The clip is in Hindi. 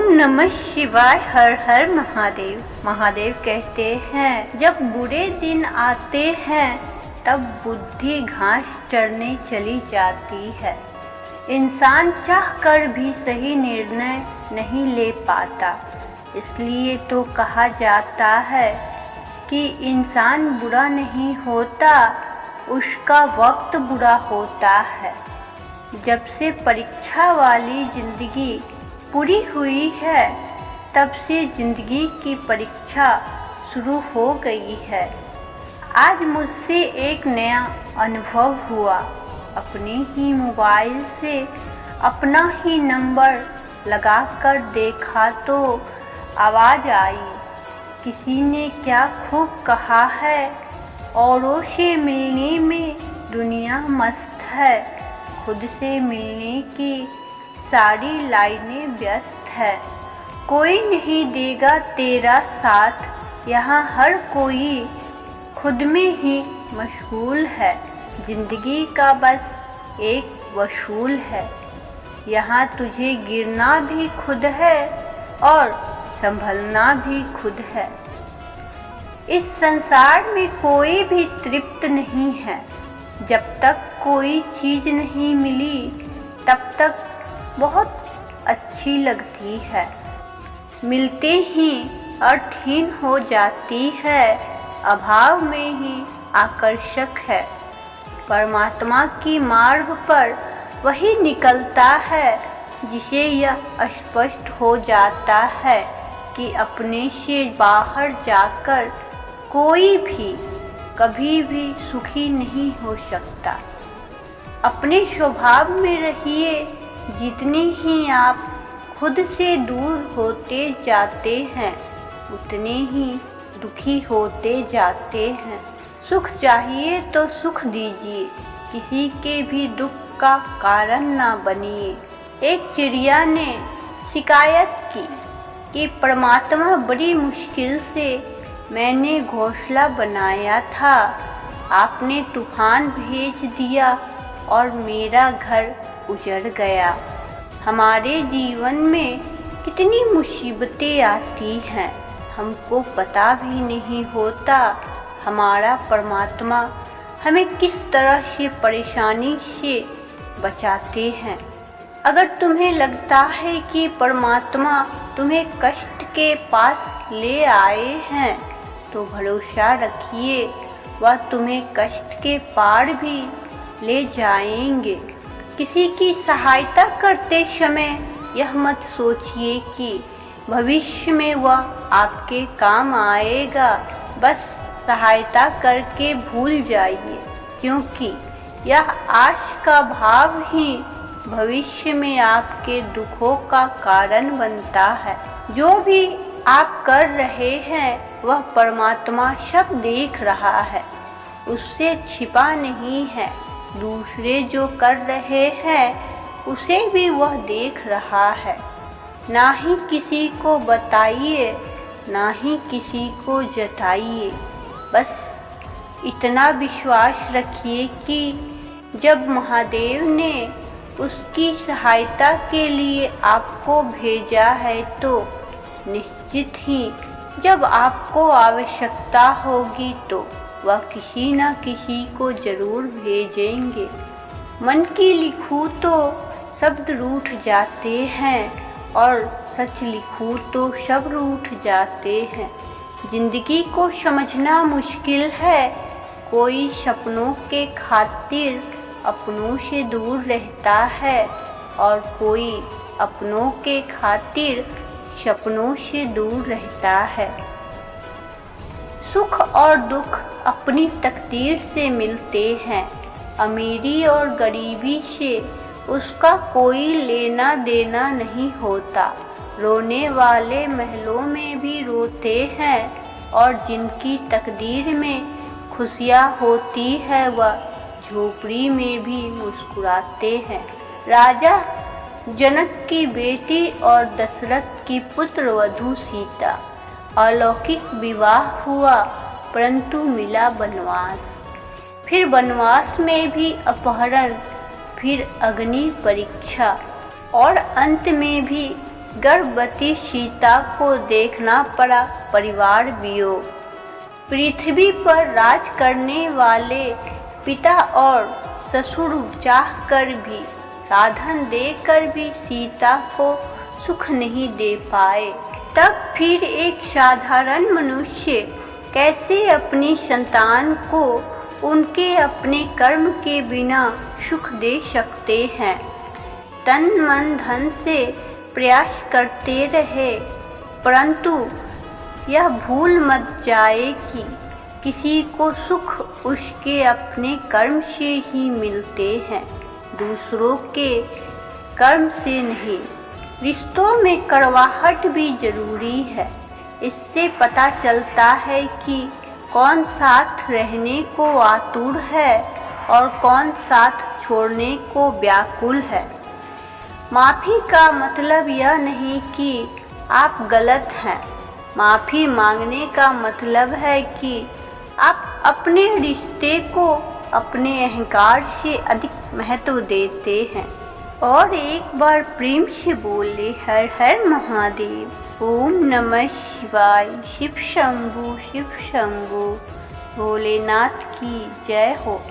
ओम नमः शिवाय। हर हर महादेव। महादेव कहते हैं जब बुरे दिन आते हैं तब बुद्धि घास चरने चली जाती है। इंसान चाह कर भी सही निर्णय नहीं ले पाता। इसलिए तो कहा जाता है कि इंसान बुरा नहीं होता, उसका वक्त बुरा होता है। जब से परीक्षा वाली जिंदगी पूरी हुई है तब से जिंदगी की परीक्षा शुरू हो गई है। आज मुझसे एक नया अनुभव हुआ। अपने ही मोबाइल से अपना ही नंबर लगाकर देखा तो आवाज़ आई, किसी ने क्या खूब कहा है, औरों से मिलने में दुनिया मस्त है, खुद से मिलने की सारी लाइनें व्यस्त है। कोई नहीं देगा तेरा साथ, यहाँ हर कोई खुद में ही मशगूल है। जिंदगी का बस एक वसूल है, यहाँ तुझे गिरना भी खुद है और संभलना भी खुद है। इस संसार में कोई भी तृप्त नहीं है। जब तक कोई चीज़ नहीं मिली तब तक बहुत अच्छी लगती है, मिलते ही अर्थहीन हो जाती है, अभाव में ही आकर्षक है। परमात्मा की मार्ग पर वही निकलता है जिसे यह स्पष्ट हो जाता है कि अपने से बाहर जाकर कोई भी कभी भी सुखी नहीं हो सकता। अपने स्वभाव में रहिए। जितने ही आप खुद से दूर होते जाते हैं उतने ही दुखी होते जाते हैं। सुख चाहिए तो सुख दीजिए, किसी के भी दुख का कारण ना बनिए। एक चिड़िया ने शिकायत की कि परमात्मा बड़ी मुश्किल से मैंने घोंसला बनाया था, आपने तूफान भेज दिया और मेरा घर उजड़ गया। हमारे जीवन में कितनी मुसीबतें आती हैं, हमको पता भी नहीं होता। हमारा परमात्मा हमें किस तरह से परेशानी से बचाते हैं। अगर तुम्हें लगता है कि परमात्मा तुम्हें कष्ट के पास ले आए हैं तो भरोसा रखिए, वह तुम्हें कष्ट के पार भी ले जाएंगे। किसी की सहायता करते समय यह मत सोचिए कि भविष्य में वह आपके काम आएगा। बस सहायता करके भूल जाइए, क्योंकि यह आज का भाव ही भविष्य में आपके दुखों का कारण बनता है। जो भी आप कर रहे हैं वह परमात्मा सब देख रहा है, उससे छिपा नहीं है। दूसरे जो कर रहे हैं उसे भी वह देख रहा है। ना ही किसी को बताइए, ना ही किसी को जताइए। बस इतना विश्वास रखिए कि जब महादेव ने उसकी सहायता के लिए आपको भेजा है तो निश्चित ही जब आपको आवश्यकता होगी तो वह किसी न किसी को जरूर भेजेंगे। मन की लिखूं तो शब्द रूठ जाते हैं और सच लिखूं तो सब रूठ जाते हैं। जिंदगी को समझना मुश्किल है। कोई सपनों के खातिर अपनों से दूर रहता है और कोई अपनों के खातिर सपनों से दूर रहता है। सुख और दुख अपनी तकदीर से मिलते हैं। अमीरी और गरीबी से उसका कोई लेना देना नहीं होता। रोने वाले महलों में भी रोते हैं और जिनकी तकदीर में खुशियाँ होती है वह झोपड़ी में भी मुस्कुराते हैं। राजा जनक की बेटी और दशरथ की पुत्र वधू सीता, अलौकिक विवाह हुआ परंतु मिला वनवास। फिर वनवास में भी अपहरण, फिर अग्नि परीक्षा और अंत में भी गर्भवती सीता को देखना पड़ा परिवार वियोग। पृथ्वी पर राज करने वाले पिता और ससुर चाह कर भी, साधन देकर भी सीता को सुख नहीं दे पाए। तब फिर एक साधारण मनुष्य कैसे अपनी संतान को उनके अपने कर्म के बिना सुख दे सकते हैं। तन मन धन से प्रयास करते रहे, परंतु यह भूल मत जाए कि किसी को सुख उसके अपने कर्म से ही मिलते हैं, दूसरों के कर्म से नहीं। रिश्तों में कड़वाहट भी जरूरी है। इससे पता चलता है कि कौन साथ रहने को आतुर है और कौन साथ छोड़ने को व्याकुल है। माफ़ी का मतलब यह नहीं कि आप गलत हैं। माफ़ी मांगने का मतलब है कि आप अपने रिश्ते को अपने अहंकार से अधिक महत्व देते हैं। और एक बार प्रेम से बोले हर हर महादेव। ओम नमः शिवाय। शिव शंभु भोलेनाथ की जय हो।